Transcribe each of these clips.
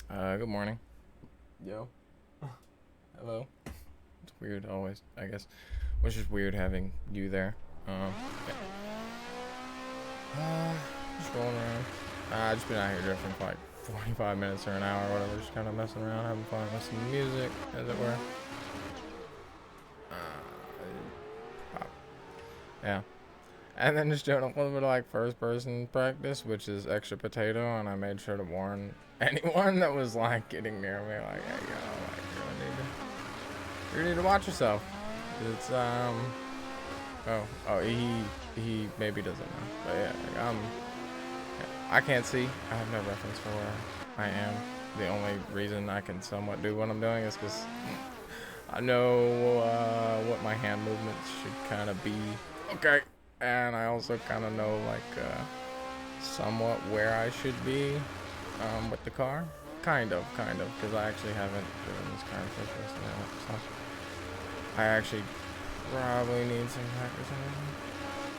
Good morning. Yo. Hello. It's weird always, I guess. It's just weird having you there. Yeah. Just rolling around. I just been out here drifting for like 45 minutes or an hour or whatever, just kind of messing around, having fun, listening to music, as it were. Yeah. And then just doing a little bit of like first person practice, which is extra potato, and I made sure to warn anyone that was like getting near me, like, hey, yo, like, you need to watch yourself. It's he maybe doesn't know, but yeah, I can't see. I have no reference for where I am. The only reason I can somewhat do what I'm doing is because I know what my hand movements should kind of be. Okay, and I also kind of know like somewhat where I should be with the car. Kind of, because I actually haven't driven this car in first person now, so I actually probably need some practice on it.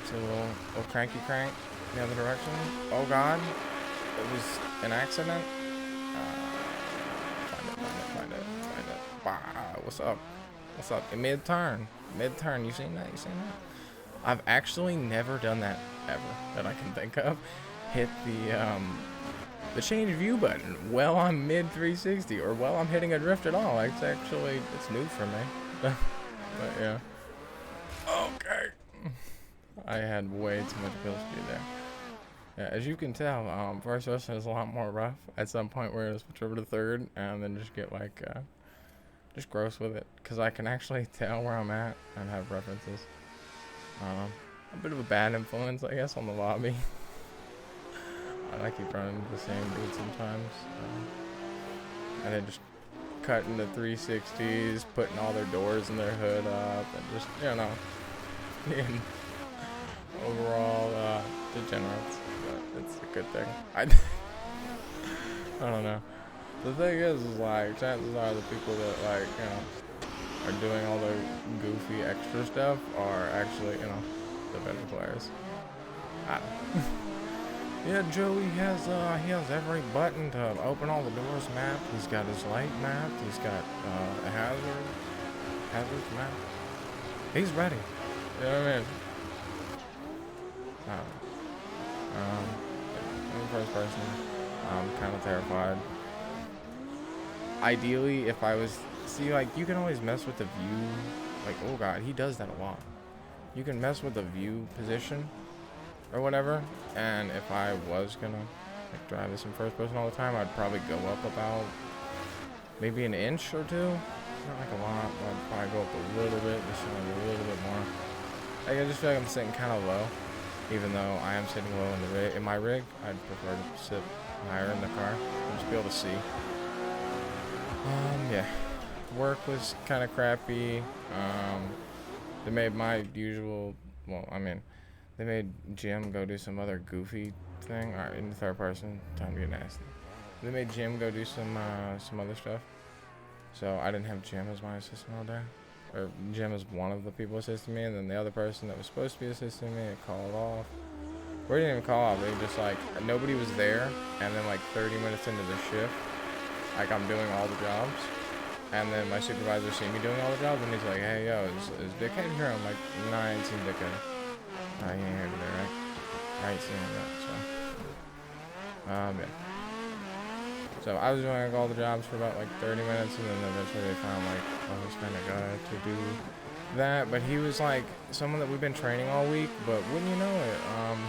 It's a little cranky crank the other direction. Oh God, it was an accident. Find it. Bah, what's up? Mid turn. You seen that? I've actually never done that ever that I can think of. Hit the change view button while I'm mid 360 or while I'm hitting a drift at all. It's new for me. But yeah. Okay. I had way too much wheel speed there. Yeah, as you can tell, first person is a lot more rough. At some point, we're gonna switch over to third, and then just get like, just gross with it, cause I can actually tell where I'm at and have references. A bit of a bad influence, I guess, on the lobby. I keep running into the same dude sometimes, and then just cutting the 360s, putting all their doors and their hood up, and just being overall degenerates. But it's a good thing. I don't know. The thing is like chances are the people that are doing all the goofy extra stuff are actually the better players. I don't know. Yeah, Joey he has every button to open all the doors mapped. He's got his light mapped. He's got a hazards mapped. He's ready. You know what I mean? I'm first person. I'm kind of terrified. Ideally, if I was you can always mess with the view. Like, oh God, he does that a lot. You can mess with the view position or whatever, and if I was gonna drive this in first person all the time, I'd probably go up about maybe an inch or two. Not like a lot, but I'd probably go up a little bit, just a little bit more. I just feel like I'm sitting kind of low, even though I am sitting low in my rig. I'd prefer to sit higher in the car and just be able to see. Yeah. Work was kind of crappy. They made my usual, they made Jim go do some other goofy thing. Alright, in the third person, time to get nasty. They made Jim go do some other stuff. So I didn't have Jim as my assistant all day. Or Jim is one of the people assisting me, and then the other person that was supposed to be assisting me, called off. We didn't even call off, they just nobody was there, and then 30 minutes into the shift, I'm doing all the jobs. And then my supervisor seen me doing all the jobs, and he's like, hey, yo, is Dickhead here? I'm like, nah, I ain't seen Dickhead. He ain't here today, right? I ain't seen him yet, so. Yeah. So I was doing all the jobs for about 30 minutes, and then eventually they found this kind of guy to do that. But he was someone that we've been training all week, but wouldn't you know it,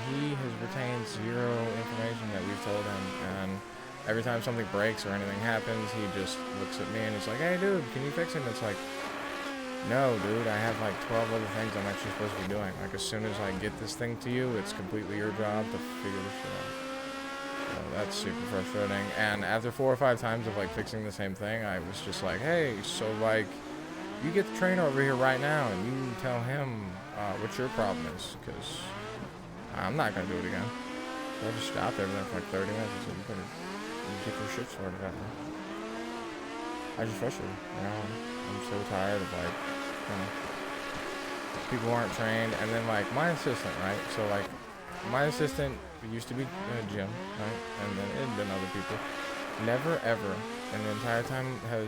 he has retained zero information that we've told him, and every time something breaks or anything happens, he just looks at me and he's like, hey dude, can you fix it? And it's like, no dude, I have 12 other things I'm actually supposed to be doing. As soon as I get this thing to you, it's completely your job to figure this shit out. So that's super frustrating. And after 4 or 5 times of fixing the same thing, I was just like, hey, so you get the trainer over here right now and you tell him what your problem is, because I'm not gonna do it again. So I just stopped everything for 30 minutes and said, you better get your shit sorted out, man. I just frustrated, I'm so tired of people aren't trained, and then my assistant, right? So my assistant used to be Jim, right? And then it had been other people. never ever in the entire time has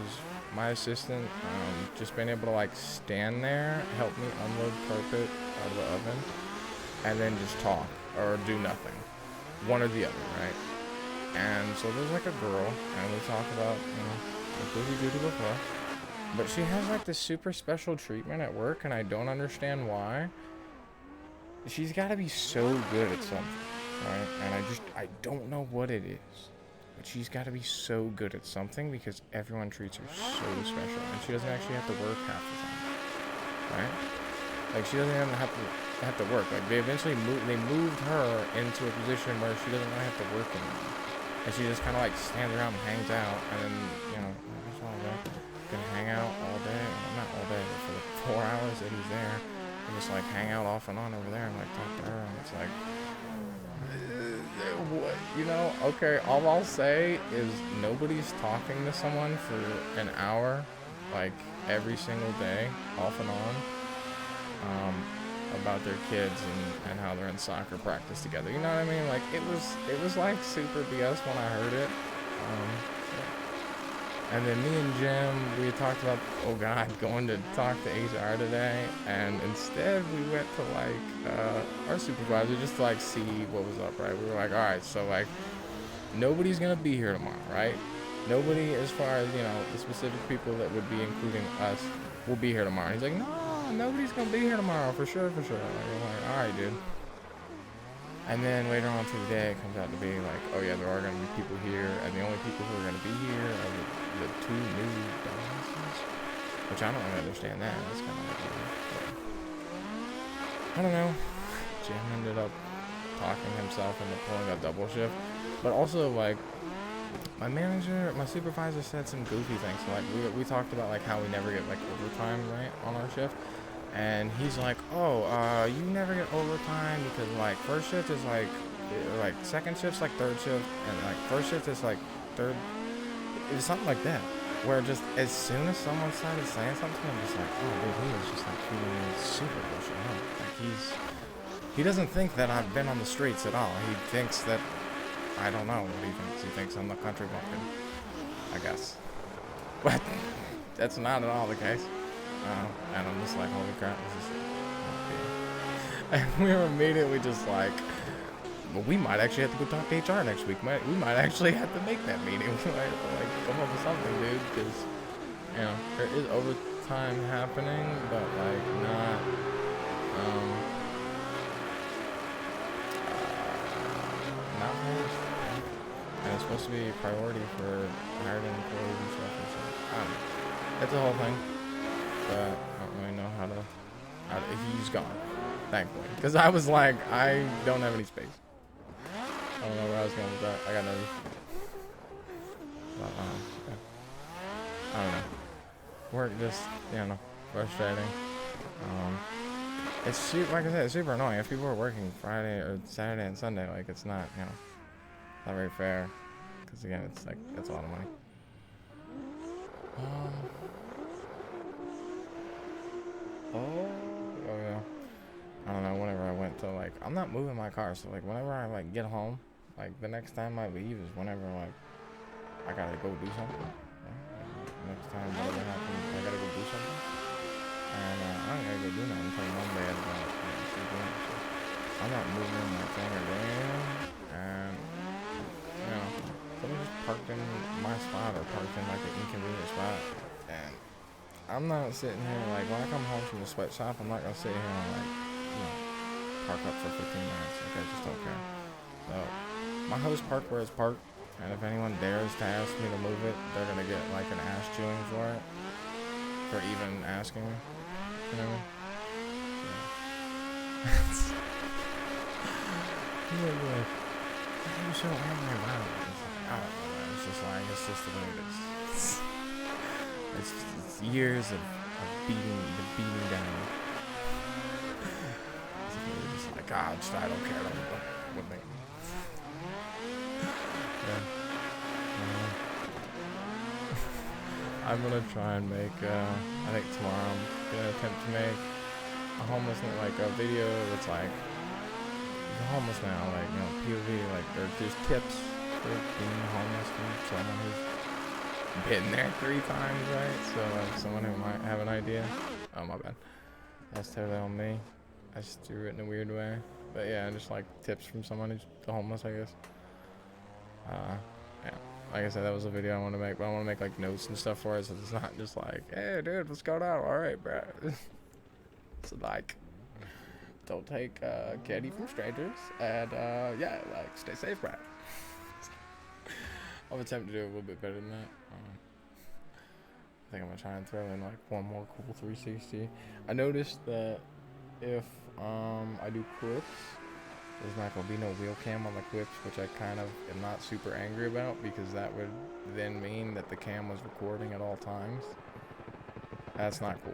my assistant just been able to like stand there, help me unload carpet out of the oven, and then just talk or do nothing. One or the other, right? And so there's like a girl, and we talked about, what we do before. But she has like this super special treatment at work, and I don't understand why. She's got to be so good at something, right? And I don't know what it is. But she's got to be so good at something because everyone treats her so special. And she doesn't actually have to work half the time, right? Like, she doesn't even have to work. Like, they eventually moved her into a position where she doesn't really have to work anymore. And she just kind of like stands around and hangs out, and then, that's all day. Can hang out all day, well, not all day, but for the 4 hours that he's there, and just like hang out off and on over there and like talk to her, and it's like, what, okay, all I'll say is nobody's talking to someone for an hour, like every single day, off and on, about their kids and how they're in soccer practice together. You know what I mean? Like, it was like super BS when I heard it. And then me and Jim, we talked about, going to talk to HR today, and instead we went to like our supervisor just to like see what was up, right? We were like, all right, so like nobody's gonna be here tomorrow, right? Nobody, as far as the specific people that would be including us, will be here tomorrow. He's like, no, nobody's gonna be here tomorrow for sure. Like, I'm like, all right, dude. And then later on today, it comes out to be like, oh yeah, there are gonna be people here, and the only people who are gonna be here are the two new dumbasses, which I don't really understand that. That's kind of like weird. But I don't know. Jim ended up talking himself into pulling a double shift, but also like my supervisor said some goofy things. So, like we talked about like how we never get like overtime right on our shift. And he's like, you never get overtime because, like, first shift is, like second shift's, like, third shift, and, like, first shift is, like, third. It was something like that, where just as soon as someone started saying something to him, I'm just like, oh, dude, he was just, like, treating me super bullshit. Like, he doesn't think that I've been on the streets at all. He thinks that, I don't know what he thinks. He thinks I'm the country bumpkin, I guess. But that's not at all the case. And I'm just like, holy crap, this is okay. And we were immediately just like, well, we might actually have to go talk to HR next week. We might actually have to make that meeting. Like, come up with something, dude, because, there is overtime happening, but, like, not, not much. And it's supposed to be a priority for hiring employees and stuff and stuff. I don't know. It's a whole thing. But I don't really know how to he's gone, thankfully. Because I was like, I don't have any space. I don't know where I was going with that. I got no. But, yeah. I don't know. Work just, frustrating. It's super, like I said, it's super annoying. If people are working Friday or Saturday and Sunday, like, it's not, not very fair. Because, again, it's like, that's a lot of money. Oh yeah. I don't know, whenever I went to, like, I'm not moving my car, so, like, whenever I, like, get home, like, the next time I leave is whenever, like, I gotta go do something. Like, next time whatever happens, I gotta go do something. And, I don't gotta go do nothing until Monday at about, 3 p.m. So I'm not moving my thing or doing anything. And, someone just parked in my spot or parked in, like, an inconvenient spot. And I'm not sitting here, like, when I come home from the sweatshop, I'm not gonna sit here and, like, park up for 15 minutes. Like, I just don't care. So, my host parked where it's parked, and if anyone dares to ask me to move it, they're gonna get, like, an ass chewing for it. For even asking me. You know what I mean? Yeah. Like, why are you so angry about it? It's like, I don't know, man. It's just the way it is. It's years of beating down. It's just like, I don't care with me. Yeah. I'm gonna try and make, I think tomorrow I'm gonna attempt to make a homelessness, like a video that's like, homeless now, like, POV, like, there's tips for being homeless from someone who's been there 3 times, right? So like someone who might have an idea. Oh my bad. That's totally on me. I just threw it in a weird way. But yeah, just like tips from someone who's homeless, I guess. Yeah. Like I said, that was a video I want to make, but I want to make like notes and stuff for it, so it's not just like, hey dude, what's going on? All right, bro. So like, don't take candy from strangers, and yeah, like stay safe, bro. I'll attempt to do a little bit better than that. I think I'm gonna try and throw in like one more cool 360. I noticed that if I do clips, there's not gonna be no wheel cam on the clips, which I kind of am not super angry about, because that would then mean that the cam was recording at all times. That's not cool.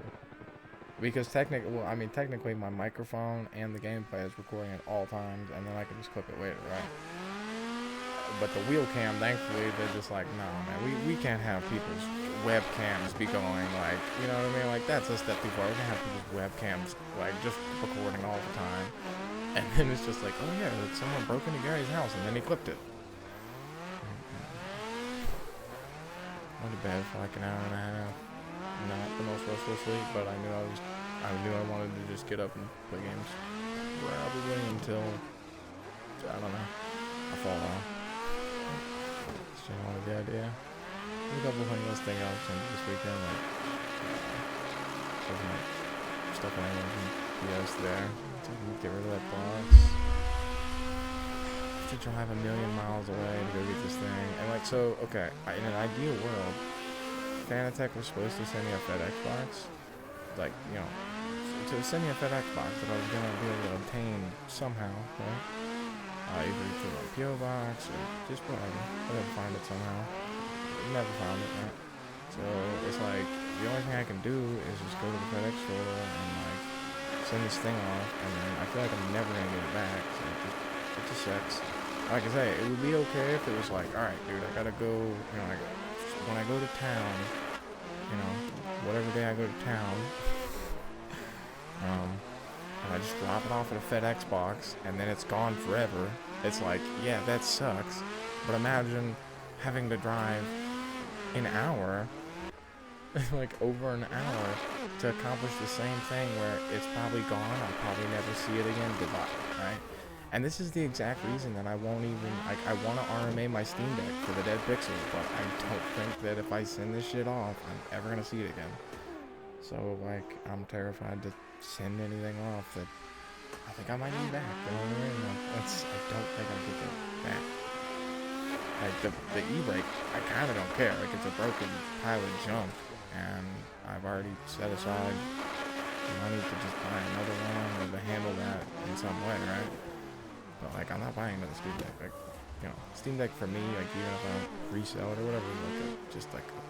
Because technically my microphone and the gameplay is recording at all times, and then I can just clip it later, right? But the wheel cam, thankfully, they're just like, no, man, we can't have people's webcams be going, like, you know what I mean? Like, that's a step too far. We can't have people's webcams, like, just recording all the time. And then it's just like, oh yeah, someone broke into Gary's house, and then he clipped it. Went to bed for like an hour and a half. Not the most restful sleep, but I knew I wanted to just get up and play games. Probably until, I don't know, I fall off. Just didn't want the idea. There's a couple things I was thinking I'll send this weekend, like, stuff I want from PS there. So I can get rid of that box. To drive 1,000,000 miles away to go get this thing. And like, so, okay, in an ideal world, Fanatec was supposed to send me a FedEx box. Like, you know, to send me a FedEx box that I was going to be able to obtain somehow, right? Either through my P.O. box or just whatever. I had to find it somehow. Never found it, right? So it's like, the only thing I can do is just go to the FedEx store and like send this thing off, and then I feel like I'm never gonna get it back. So it just sucks. Like I say, it would be okay if it was like, alright dude, I gotta go, you know, when I go to town, you know, whatever day I go to town, and I just drop it off at a FedEx box, and then it's gone forever. It's like, yeah, that sucks. But imagine having to drive an hour, like over an hour, to accomplish the same thing where it's probably gone, I'll probably never see it again, goodbye, right? And this is the exact reason that I won't even, like, I want to RMA my Steam Deck for the Dead Pixels, but I don't think that if I send this shit off, I'm ever going to see it again. So, like, I'm terrified to send anything off that I think I might need back, you know what I mean? I don't think I'll get that back. Like, the e-brake, I kind of don't care. Like, it's a broken pile of junk, and I've already set aside money to just buy another one or to handle that in some way, right? But like, I'm not buying another Steam Deck. Like, you know, Steam Deck for me, like, even if I don't resell it or whatever, is like just like a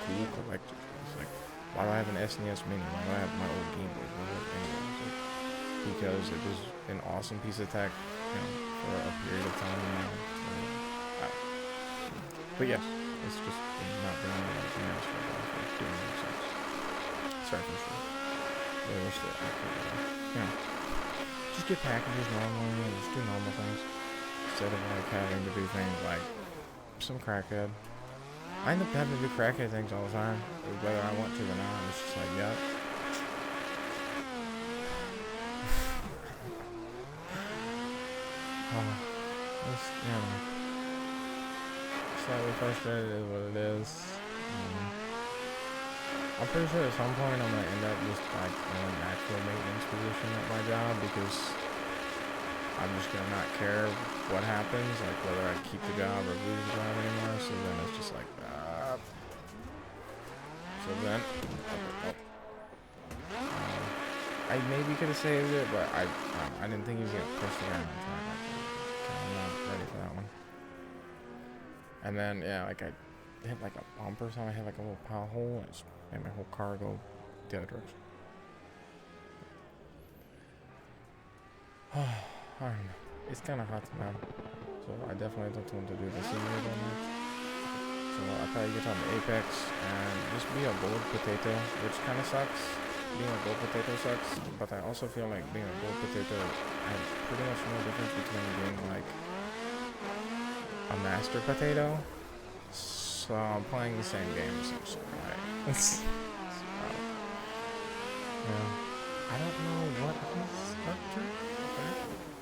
cool collector. It's like, why do I have an SNES Mini? Why do I have my old Game Boy? Like, because it was an awesome piece of tech, you know, for a period of time. But yes, it's just not doing anything else right now. It's doing no sense. Sorry for sure. But I wish that I could, you know, just get packages normally and just do normal things instead of like having to do things like some crackhead. I end up having to do crackhead things all the time, whether I want to or not. It's just like, yep. It's, you know, slightly frustrated is what it is. I'm pretty sure at some point I'm gonna end up just like in an actual maintenance position at my job, because I'm just gonna not care what happens, like whether I keep the job or lose the job anymore. So then it's just like, so then, I maybe could have saved it, but I didn't think he was gonna push the ground on time. I'm not ready for that one. And then yeah, like I hit like a bump or something. I hit like a little pothole, and it just made my whole car go the other direction. I don't know. It's kind of hot now, so I definitely don't want to do the simulator on that. So I'll probably get on the Apex and just be a gold potato, which kind of sucks. Being a gold potato sucks, but I also feel like being a gold potato has pretty much no difference between being like a a master potato. So I'm playing the same game essentially, right? Yeah. I don't know what he's up to. Okay.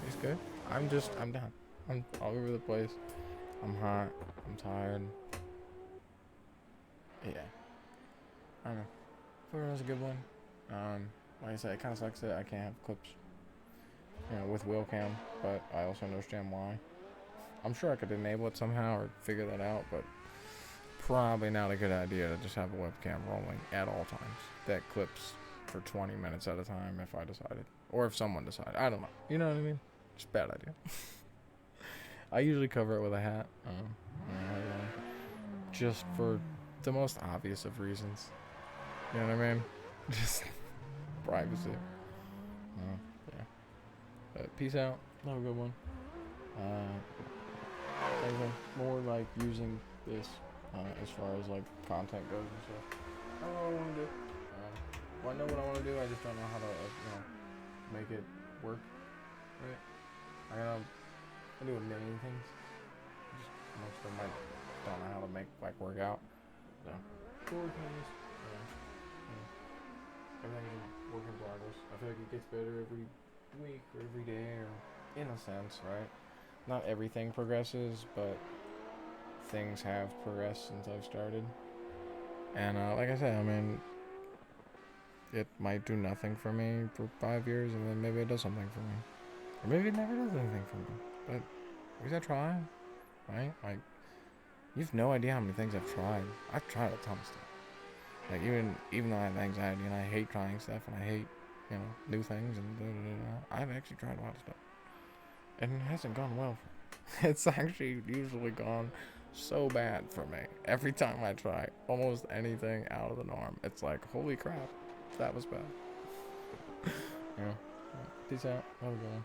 He's good. I'm down. I'm all over the place. I'm hot. I'm tired. Yeah. I don't know. Florida was a good one. Like I said, it kind of sucks that I can't have clips, with wheelcam, but I also understand why. I'm sure I could enable it somehow or figure that out, but probably not a good idea to just have a webcam rolling at all times that clips for 20 minutes at a time if I decided. Or if someone decided. I don't know. You know what I mean? It's a bad idea. I usually cover it with a hat. Just for the most obvious of reasons. You know what I mean? Just privacy. Yeah. But peace out. Have a good one. More like using this as far as like content goes and stuff. I don't know what I want to do. Well, I know what I want to do. I just don't know how to make it work. Right? I do a million things. Just most of them I don't know how to make like work out. So cool things. Everything's a work in progress. I feel like it gets better every week or every day, or in a sense, right? Not everything progresses, but things have progressed since I've started. And like I said, I mean, it might do nothing for me for 5 years, and then maybe it does something for me. Or maybe it never does anything for me. But at least I try, right? Like, you have no idea how many things I've tried. I've tried a ton of stuff. Like, even though I have anxiety and I hate trying stuff and I hate, new things and I've actually tried a lot of stuff. And it hasn't gone well for me. It's actually usually gone so bad for me. Every time I try almost anything out of the norm, it's like, holy crap, that was bad. Peace out. Have a good one.